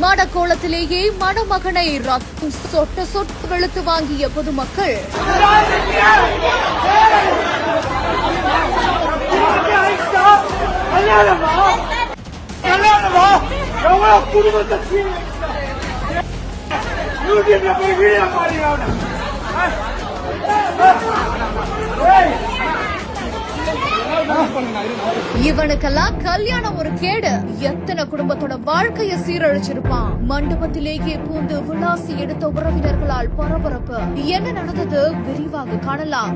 மடக்கோலத்திலேயே மணமகனை ரத்தம் சொட்ட சொட்டு வெளுத்து வாங்கிய பொதுமக்கள். இவனுக்கெல்லாம் கல்யாணம் ஒரு கேடு. எத்தனை குடும்பத்தோட வாழ்க்கைய சீரழிச்சிருப்பான். மண்டபத்திலேயே பூந்து விளாசி எடுத்த உறவினர்களால் பரபரப்பு. என்ன நடந்தது விரிவாக காணலாம்.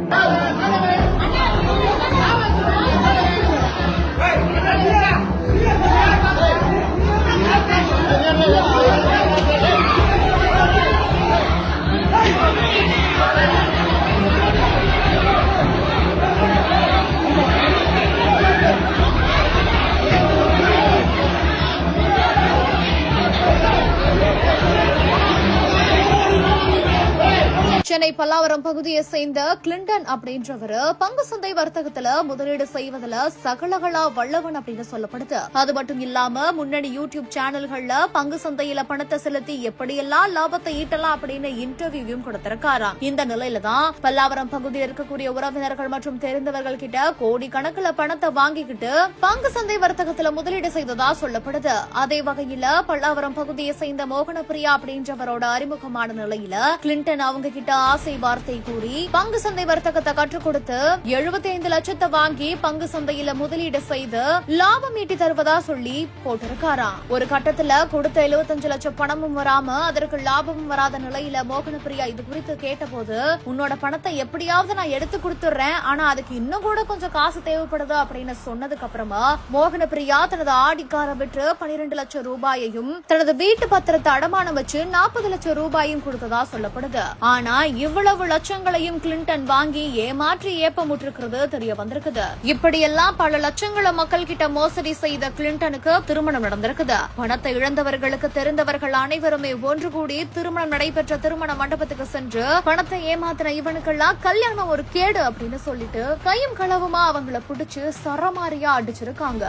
சென்னை பல்லாவரம் பகுதியை சேர்ந்த கிளின்டன் அப்படின்றவர் பங்கு சந்தை வர்த்தகத்துல முதலீடு செய்வதில் சகலகளா வல்லவன் அப்படின்னு சொல்லப்படுது. அது மட்டும் இல்லாம முன்னணி யூடியூப் சேனல்கள்ல பங்கு சந்தையில பணத்தை செலுத்தி எப்படியெல்லாம் லாபத்தை ஈட்டலாம் அப்படின்னு இன்டர்வியூவும் கொடுத்திருக்காராம். இந்த நிலையில தான் பல்லாவரம் பகுதியில் இருக்கக்கூடிய உறவினர்கள் மற்றும் தெரிந்தவர்கள் கிட்ட கோடி கணக்குல பணத்தை வாங்கிக்கிட்டு பங்கு சந்தை வர்த்தகத்துல முதலீடு செய்ததா சொல்லப்படுது. அதே வகையில பல்லாவரம் பகுதியை சேர்ந்த மோகனப்பிரியா அப்படின்றவரோட அறிமுகமான நிலையில கிளின்டன் அவங்க கிட்ட ஆசை வார்த்தை கூறி பங்கு சந்தை வர்த்தகத்தை கற்றுக் கொடுத்து 75 லட்சத்தை வாங்கி பங்கு சந்தையில முதலீடு செய்து லாபம் ஈட்டி தருவதா சொல்லி போட்டிருக்காராம். ஒரு கட்டத்துல கொடுத்த 75 லட்சம் பணமும் வராம அதற்கு லாபமும் வராத நிலையில மோகனப்பிரியா இது குறித்து கேட்டபோது, உன்னோட பணத்தை எப்படியாவது நான் எடுத்து கொடுத்துறேன், ஆனா அதுக்கு இன்னும் கூட கொஞ்சம் காசு தேவைப்படுது அப்படின்னு சொன்னதுக்கு அப்புறமா மோகனப்பிரியா தனது ஆடிக்கார விட்டு 12 லட்சம் ரூபாயையும் தனது வீட்டு பத்திரத்தை அடமானம் வச்சு 40 லட்சம் ரூபாயும் கொடுத்ததா சொல்லப்படுது. ஆனா இவ்வளவு லட்சங்களையும் கிளின்டன் வாங்கி ஏமாற்றி ஏப்பமுற்றிருக்கிறது தெரிய வந்திருக்குது. இப்படியெல்லாம் பல லட்சங்களை மக்கள் கிட்ட மோசடி செய்த கிளின்டனுக்கு திருமணம் நடந்திருக்குது. பணத்தை இழந்தவர்களுக்கு தெரிந்தவர்கள் அனைவருமே ஒன்று கூடி திருமணம் நடைபெற்ற திருமண மண்டபத்துக்கு சென்று பணத்தை ஏமாத்தின இவனுக்கெல்லாம் கல்யாணம் ஒரு கேடு அப்படின்னு சொல்லிட்டு கையும் களவுமா அவங்கள பிடிச்சு சரமாரியா அடிச்சிருக்காங்க.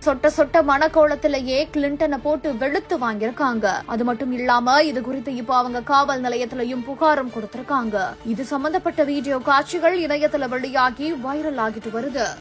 சொட்ட சொட்ட மனக்கோலத்திலேயே கிளின்டனை போட்டு வெளுத்து வாங்கியிருக்காங்க. அது மட்டும் இல்லாம இது குறித்து இப்போ அவங்க காவல் நிலையத்திலையும் புகாரும் கொடுத்திருக்காங்க. இது சம்பந்தப்பட்ட வீடியோ காட்சிகள் இணையத்துல வெளியாகி வைரல் ஆகிட்டு வருது.